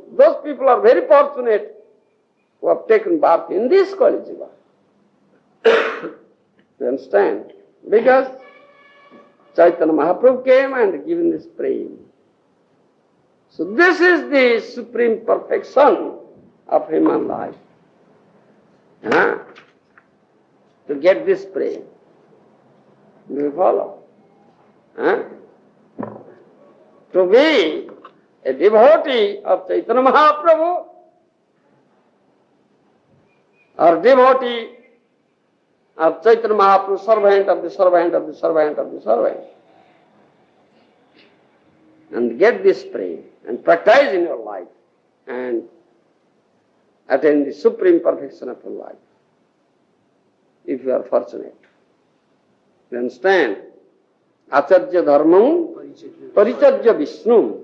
are very fortunate who have taken birth in this Kali Yuga. You understand? Because Chaitanya Mahaprabhu came and given this praise. So this is the supreme perfection of human life. To get this praise. Do you follow? To be a devotee of Chaitanya Mahaprabhu or devotee of Chaitanya Mahaprabhu, servant of the servant of the servant of the servant. And get this praise and practice in your life and attain the supreme perfection of your life, if you are fortunate. You understand? Acharya dharmam paricharya vishnu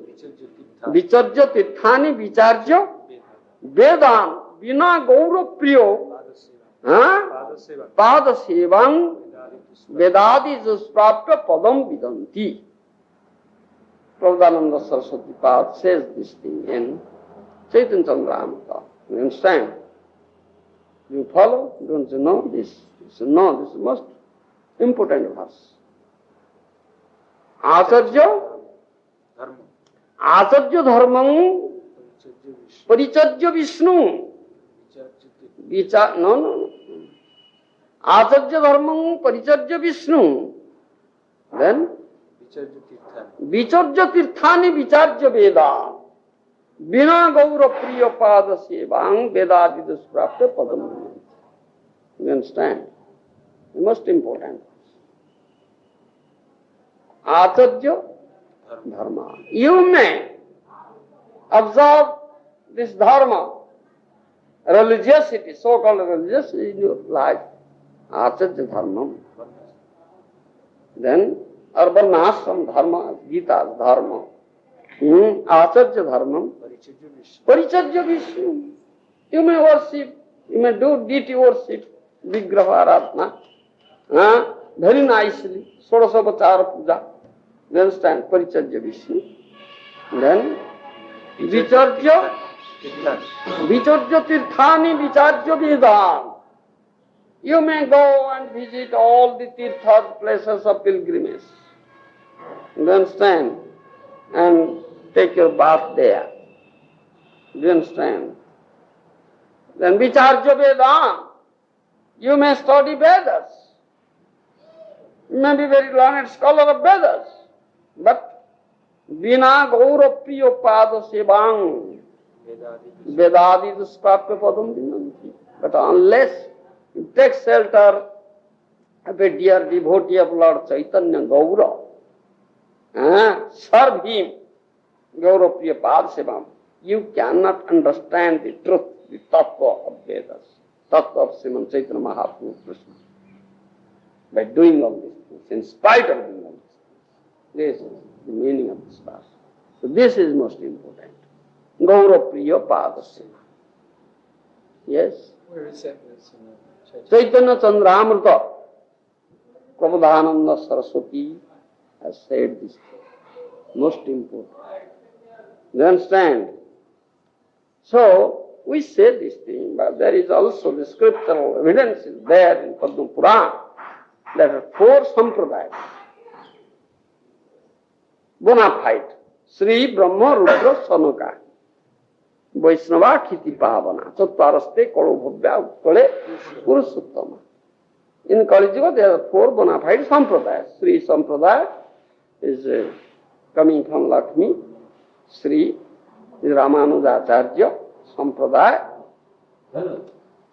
vicharya tirthani vicharya vedan vina gaura priyo pada sevang vedadi jusprapya padam vidanti. Prabhupada Saraswati Pad says this thing in Caitanya-caritāmṛta. You understand? You follow? Don't you know this? No, this is most important verse. Acharya dharmam paricharya vishnu. No. Acharya dharmam paricharya vishnu. Then vicharya tirthani vicharya veda. Vina gaura priya pada sevang vedadi dusprapta padam. You understand? The most important. Acharya dharma. You may observe this dharma, religiosity, so-called religiosity in your life. Acharya dharma. Then Varnashram dharma, Gita dharma. Acharya dharmam, parichajya Vishnu. You may worship, you may do deity worship, vigraha aradhana, very nicely, Sodasavachara puja. You understand? Parichajya Vishnu. Then, vicharya tirthani vicharya vedam. You may go and visit all the tirthas, places of pilgrimage. You understand? And take your bath there. You understand? Then vicharya vedam. You may study Vedas. You may be very learned scholar of Vedas. But Vina Gaura Priya Pada Sevang Vedadi Duspapya Padam Vinanti. But unless you take shelter of a dear devotee of Lord Chaitanya Gaura, serve him, Gaura Priya Pada Sevam, you cannot understand the truth, the tattva of Vedas, tattva of Sriman Chaitanya Mahaprabhu Krishna. By doing all these things, in spite of doing all these things. This is the meaning of this verse. So this is most important. Gaura Priya Padasya. Yes? Where is that verse in the Caitanya-caritāmṛta. Prabodhananda Saraswati has said this thing. Most important. You understand? So, we say this thing, but there is also the scriptural evidence is there in Padma Purana. There are 4 sampradayas. Bona fide. Sri, Brahma, Rudra, Sanaka. Vaishnava, Khiti, Pavana. Chattaraste, Kalo, Bhavya, Utkale, Purushottama. In Kali Yuga, there are 4 bona fide sampradayas. Sri Sampradaya is coming from Lakshmi. Sri is Ramanujacharya Sampradaya.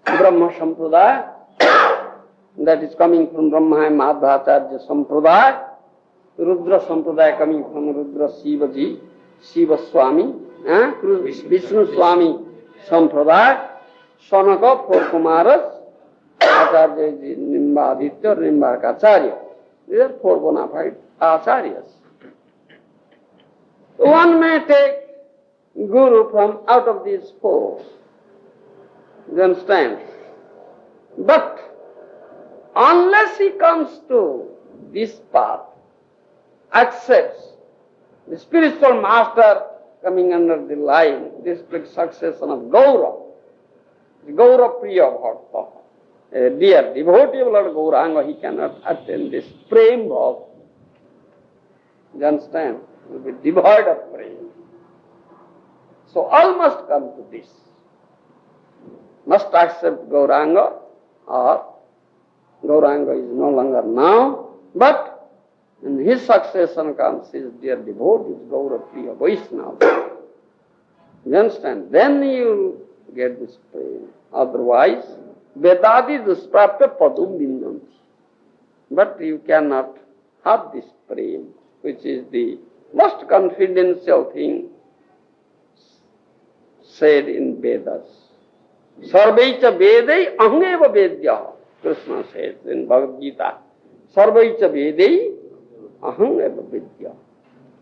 Brahma Sampradaya, that is coming from Brahma and Madhvacharya Sampradaya. Rudra Sampradaya coming from Rudra Shivaji, Shiva Swami, Vishnu Swami Sampradaya. Sanaka, 4 Kumaras, Acharya is Nimbaditya or Nimbarkacharya. These are 4 bona fide acharyas. One may take guru from out of these 4. You understand? But unless he comes to this path, accepts the spiritual master coming under the line, this succession of Gaura, the Gaura Priya Bhakta, a dear devotee of Lord Gauranga, he cannot attain this prem bhav. You understand? He will be devoid of prem. So all must come to this. Must accept Gauranga, or Gauranga is no longer now, but in his succession comes his dear devotees, Gaura Priya Vaishnava. You understand? Then you get this prem. Otherwise, Vedadi Dusprapya Padum Bindanti. But you cannot have this prem, which is the most confidential thing said in Vedas. Sarvaicha Vedai Ahangeva Vedya, Krishna says in Bhagavad Gita. Sarvaicha Vedai Ahangeva Vedya.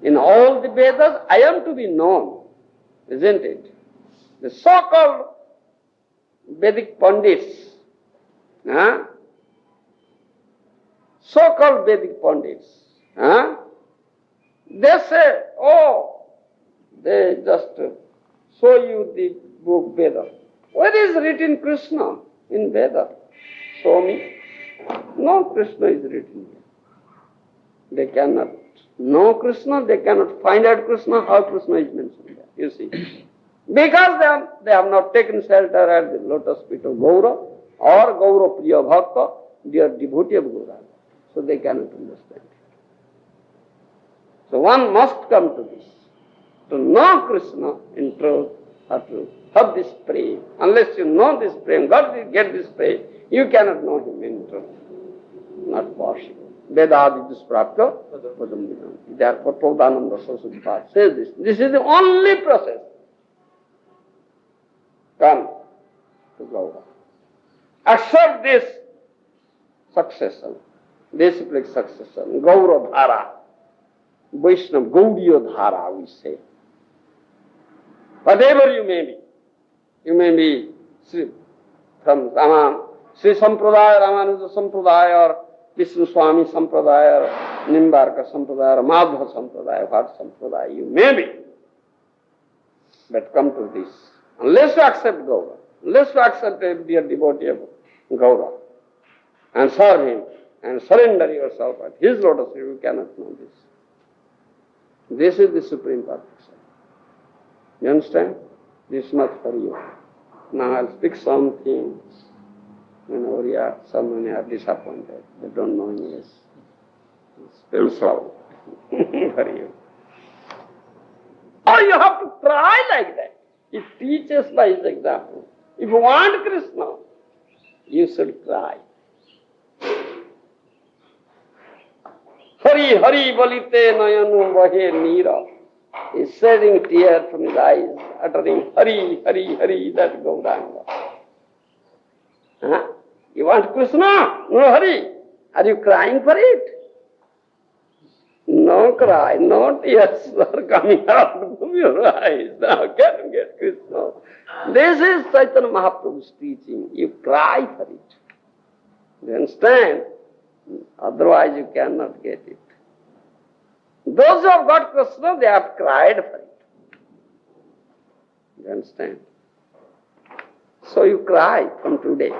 In all the Vedas, I am to be known, isn't it? The so-called Vedic Pandits, so-called Vedic Pandits, they say, oh, they just show you the book Veda. Where is written Krishna in Veda? Show me. No Krishna is written here. They cannot know Krishna, they cannot find out Krishna, how Krishna is mentioned there, you see. Because they have not taken shelter at the lotus feet of Gaura or Gaura Priya Bhakta, they are devotee of Gaura. So they cannot understand it. So one must come to this. To know Krishna in truth, or to have this prem. Unless you know this prem, God will get this prem, you cannot know him in truth. Not possible. Vedadi Dusprapya Padam Vinanti. Therefore, Prabodhananda Saraswati says this. This is the only process. Come to Gaura. Accept this succession, disciplic succession, Gaura Dhara, Vaishnava Gaudiya Dhara, we say. whatever you may be. You may be from Sri Sampradaya, Ramanuja Sampradaya, or Vishnu Swami Sampradaya, or Nimbarka Sampradaya, or Madhva Sampradaya, what Sampradaya you may be. But come to this. Unless you accept Gaura, unless you accept a dear devotee of Gaura, and serve him, and surrender yourself at his lotus feet, you cannot know this. This is the supreme perfection. You understand? This is much for you. Now I'll speak something. So many are disappointed. They don't know English. It's very slow for you. Or you have to cry like that. It teaches by his example. If you want Krishna, you should cry. Hari Hari Balite Nayanu Vahe Neera. He's shedding tears from his eyes, uttering Hari Hari Hari, that Gauranga. Huh? You want Krishna? No hurry. Are you crying for it? No cry, no tears are coming out from your eyes. Now can you get Krishna? This is Chaitanya Mahaprabhu's teaching. You cry for it. You understand? Otherwise you cannot get it. Those who have got Krishna, they have cried for it. You understand? So you cry from today.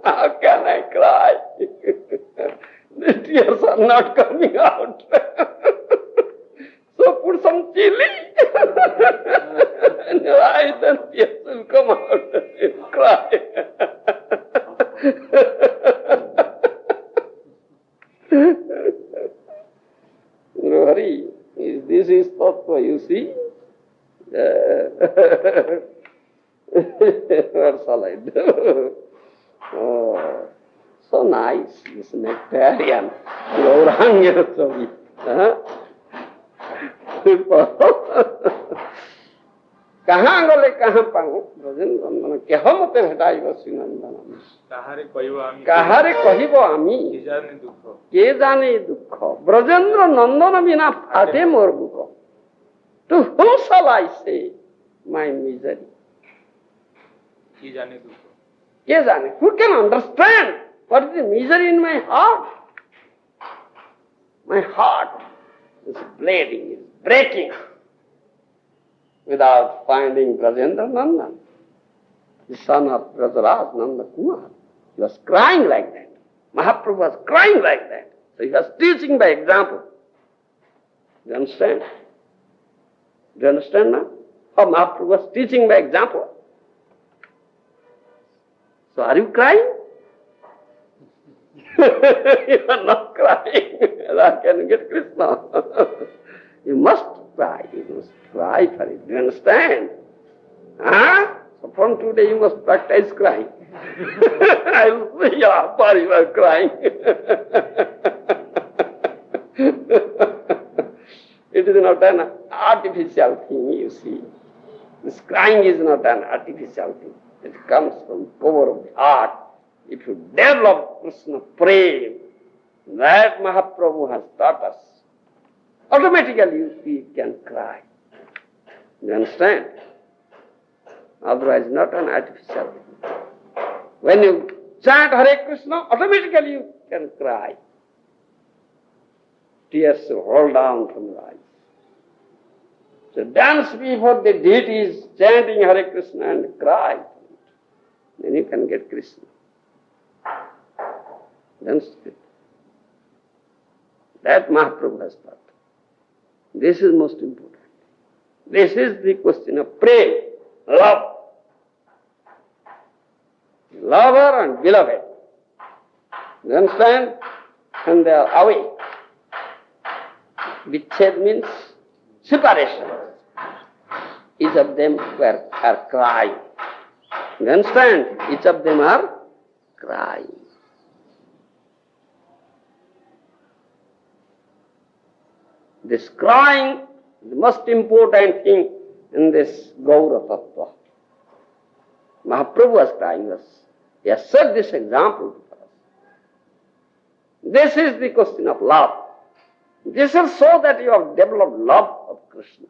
How can I cry? The tears are not coming out. So put some chili in your eyes, then tears will come out. You cry. Hari, this is tattva, you see? What shall I do? Oh, so nice, this nectarian. Gauranga Swami. कहाँ गले कहाँ पाऊँ ब्रजेन्द्र नंदन केह मते भेटाइब श्रीनंदन काहारे कहिब आमी के जाने दुख ब्रजेन्द्र नंदन बिना फाटे more book To whom shall I say my misery? Who can understand what is the misery in my heart? My heart is bleeding, is breaking without finding Brajendra Nandan, the son of Rajaraj Nanda Kumar. He was crying like that. Mahaprabhu was crying like that. So he was teaching by example. Do you understand? Do you understand now? How Mahaprabhu was teaching by example. So are you crying? You are not crying. How can you get Krishna? You must cry. You must cry for it. Do you understand? Huh? So from today you must practice crying. I will see how far you are crying. It is not an artificial thing, you see. This crying is not an artificial thing. It comes from the power of the heart. If you develop Krishna prema, that Mahaprabhu has taught us, automatically you can cry. You understand? Otherwise not an artificial thing. When you chant Hare Krishna, automatically you can cry. Tears will roll down from your eyes. So dance before the deities chanting Hare Krishna and cry. Then you can get Krishna. Dance it. That Mahaprabhu has taught. This is most important. This is the question of prayer, love. Lover and beloved. You understand? And they are away. Viched means separation. Each of them are crying. You understand? Each of them are crying. This crying is the most important thing in this Gaura Tattva. Mahaprabhu was crying. He has set this example for us. This is the question of love. This will show that you have developed love of Krishna.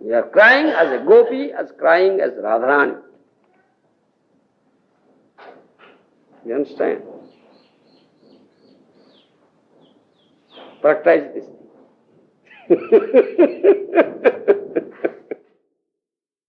You are crying as a gopi, as crying as Radharani. You understand? Practice this.